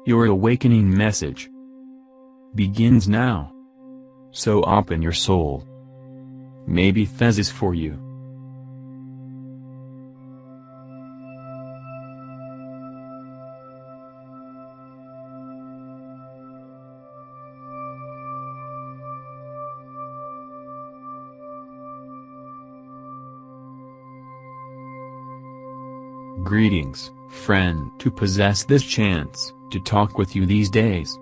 Your awakening message begins now. So open your soul. Maybe Thez is for you. Greetings, friend. To possess this chance to talk with you these days.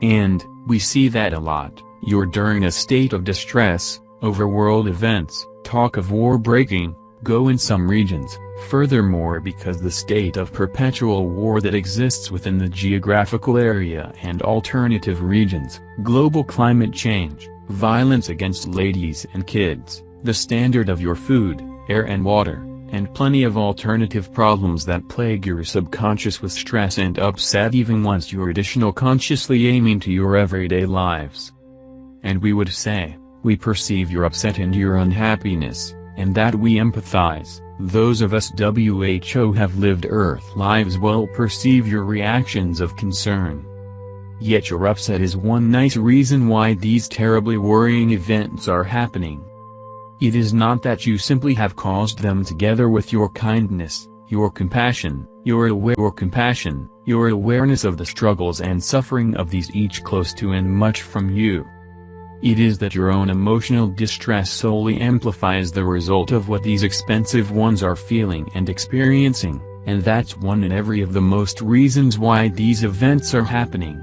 And we see that a lot. You're during a state of distress over world events, talk of war breaking go in some regions. Furthermore, because the state of perpetual war that exists within the geographical area and alternative regions, global climate change, violence against ladies and kids, the standard of your food, air and water, and plenty of alternative problems that plague your subconscious with stress and upset even once you're additional consciously aiming to your everyday lives. And we would say, we perceive your upset and your unhappiness, and that we empathize. Those of us who have lived Earth lives well perceive your reactions of concern. Yet your upset is one nice reason why these terribly worrying events are happening. It is not that you simply have caused them together with your kindness, your compassion, your awareness of the struggles and suffering of these each close to and much from you. It is that your own emotional distress solely amplifies the result of what these expensive ones are feeling and experiencing, and that's one in every of the most reasons why these events are happening.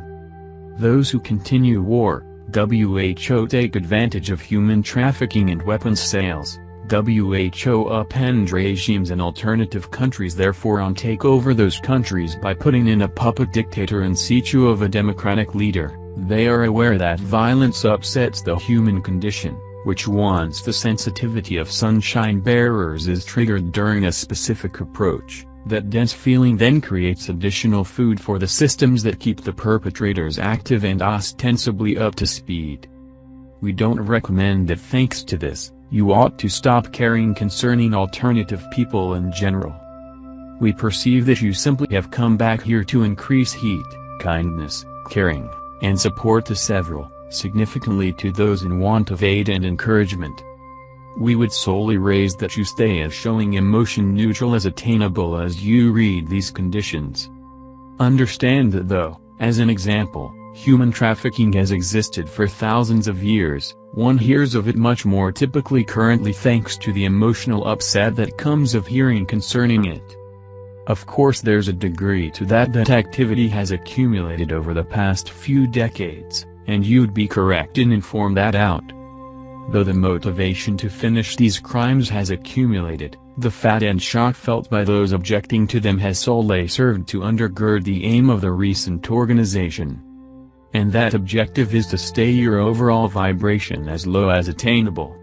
Those who continue war, take advantage of human trafficking and weapons sales. upend regimes in alternative countries therefore take over those countries by putting in a puppet dictator in situ of a democratic leader. They are aware that violence upsets the human condition, which once the sensitivity of sunshine bearers is triggered during a specific approach, that dense feeling then creates additional food for the systems that keep the perpetrators active and ostensibly up to speed. We don't recommend that thanks to this, you ought to stop caring concerning alternative people in general. We perceive that you simply have come back here to increase heat, kindness, caring, and support to several, significantly to those in want of aid and encouragement. We would solely raise that you stay as showing emotion neutral as attainable as you read these conditions. Understand that though, as an example, human trafficking has existed for thousands of years, one hears of it much more typically currently thanks to the emotional upset that comes of hearing concerning it. Of course there's a degree to that activity has accumulated over the past few decades, and you'd be correct in inform that out. Though the motivation to finish these crimes has accumulated, the fat and shock felt by those objecting to them has solely served to undergird the aim of the recent organization. And that objective is to stay your overall vibration as low as attainable.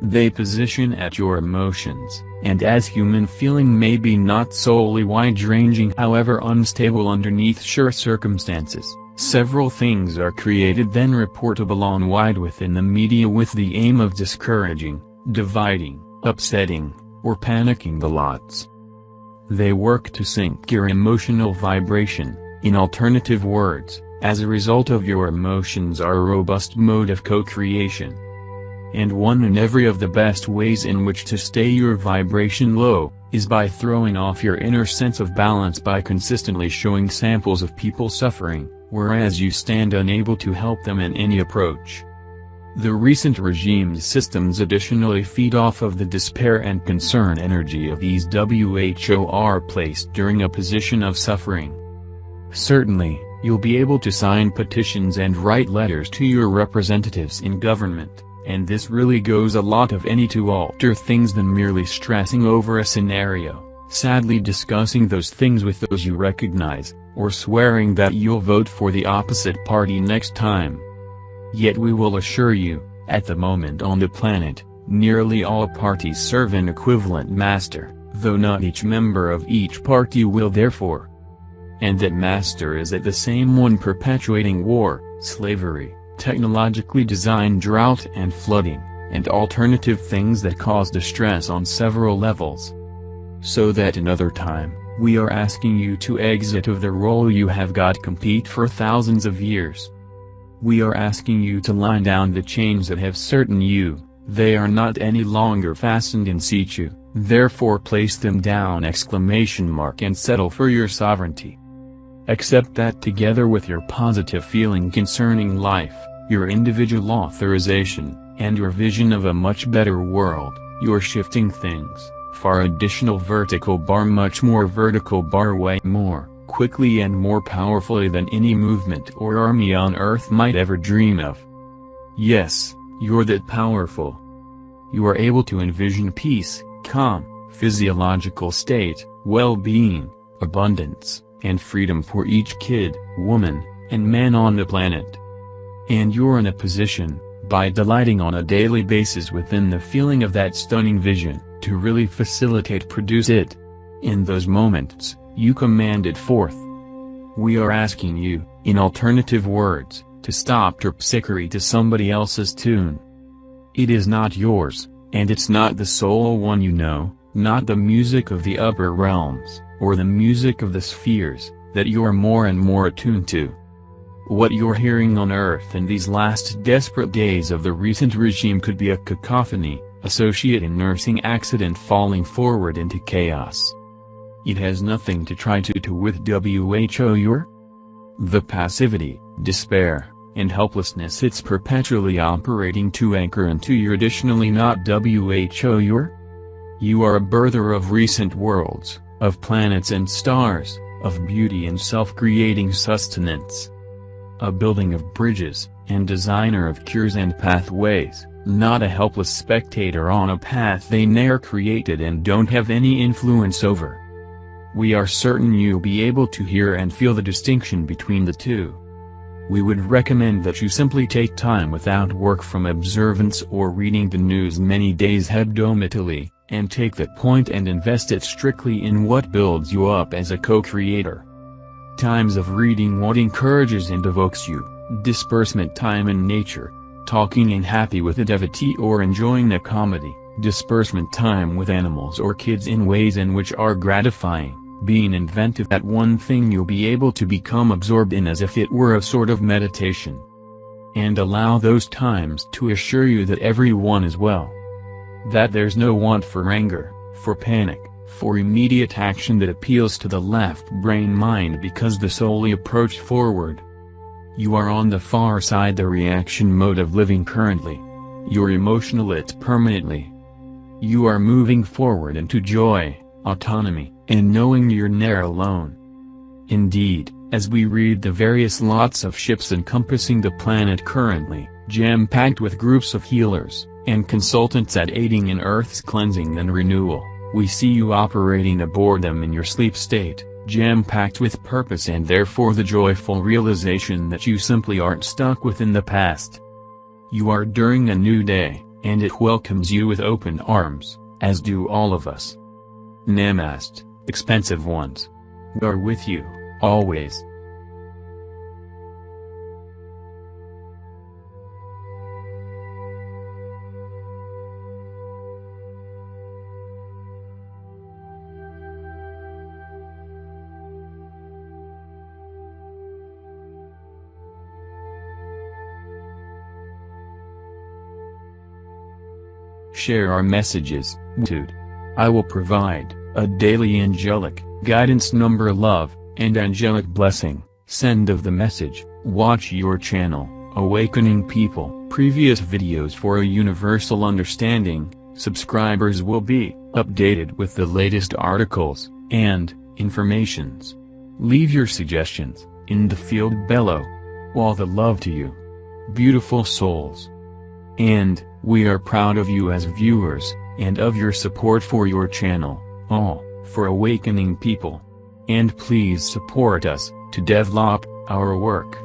They position at your emotions, and as human feeling may be not solely wide-ranging however unstable underneath sure circumstances. Several things are created then reportable on wide within the media with the aim of discouraging, dividing, upsetting, or panicking the lots. They work to sink your emotional vibration, in alternative words, as a result of your emotions are a robust mode of co-creation. And one in every of the best ways in which to stay your vibration low, is by throwing off your inner sense of balance by consistently showing samples of people suffering, whereas you stand unable to help them in any approach. The recent regime's systems additionally feed off of the despair and concern energy of these who are placed during a position of suffering. Certainly, you'll be able to sign petitions and write letters to your representatives in government, and this really goes a lot of any to alter things than merely stressing over a scenario, sadly discussing those things with those you recognize, or swearing that you'll vote for the opposite party next time. Yet we will assure you, at the moment on the planet, nearly all parties serve an equivalent master, though not each member of each party will therefore. And that master is at the same one perpetuating war, slavery, technologically designed drought and flooding, and alternative things that cause distress on several levels. So that another time, We are asking you to exit of the role you have got compete for thousands of years. We are asking you to line down the chains that have certain you, they are not any longer fastened in situ, therefore place them down ! And settle for your sovereignty. Accept that together with your positive feeling concerning life, your individual authorization, and your vision of a much better world, you're shifting things, far additional vertical bar much more vertical bar way more, quickly and more powerfully than any movement or army on earth might ever dream of. Yes, you're that powerful. You are able to envision peace, calm, physiological state, well-being, abundance, and freedom for each kid, woman, and man on the planet. And you're in a position, by delighting on a daily basis within the feeling of that stunning vision, to really produce it. In those moments, you command it forth. We are asking you, in alternative words, to stop terpsichore to somebody else's tune. It is not yours, and it's not the sole one you know, not the music of the upper realms, or the music of the spheres, that you're more and more attuned to. What you're hearing on Earth in these last desperate days of the recent regime could be a cacophony, associate in nursing accident falling forward into chaos. It has nothing to try to with who the passivity, despair, and helplessness it's perpetually operating to anchor into your additionally not who You are a birther of recent worlds, of planets and stars, of beauty and self-creating sustenance. A building of bridges, and designer of cures and pathways, not a helpless spectator on a path they ne'er created and don't have any influence over. We are certain you'll be able to hear and feel the distinction between the two. We would recommend that you simply take time without work from observance or reading the news many days hebdomadally, and take that point and invest it strictly in what builds you up as a co-creator. Times of reading what encourages and evokes you, disbursement time in nature, talking and happy with a devotee or enjoying a comedy, disbursement time with animals or kids in ways in which are gratifying, being inventive at one thing you'll be able to become absorbed in as if it were a sort of meditation. And allow those times to assure you that everyone is well. That there's no want for anger, for panic, for immediate action that appeals to the left brain mind because the solely approach forward. You are on the far side the reaction mode of living currently. You're emotional it permanently. You are moving forward into joy, autonomy, and knowing you're ne'er alone. Indeed, as we read the various lots of ships encompassing the planet currently, jam-packed with groups of healers, and consultants at aiding in Earth's cleansing and renewal, we see you operating aboard them in your sleep state, jam-packed with purpose and therefore the joyful realization that you simply aren't stuck within the past. You are during a new day, and it welcomes you with open arms, as do all of us. Namaste, expensive ones. We are with you, always. Share our messages, I will provide a daily angelic guidance number love, and angelic blessing. Send of the message, watch your channel, Awakening People. Previous videos for a universal understanding, subscribers will be updated with the latest articles, and informations. Leave your suggestions, in the field below. All the love to you. Beautiful souls. And, we are proud of you as viewers, and of your support for your channel, all, for Awakening People. And please support us, to develop our work.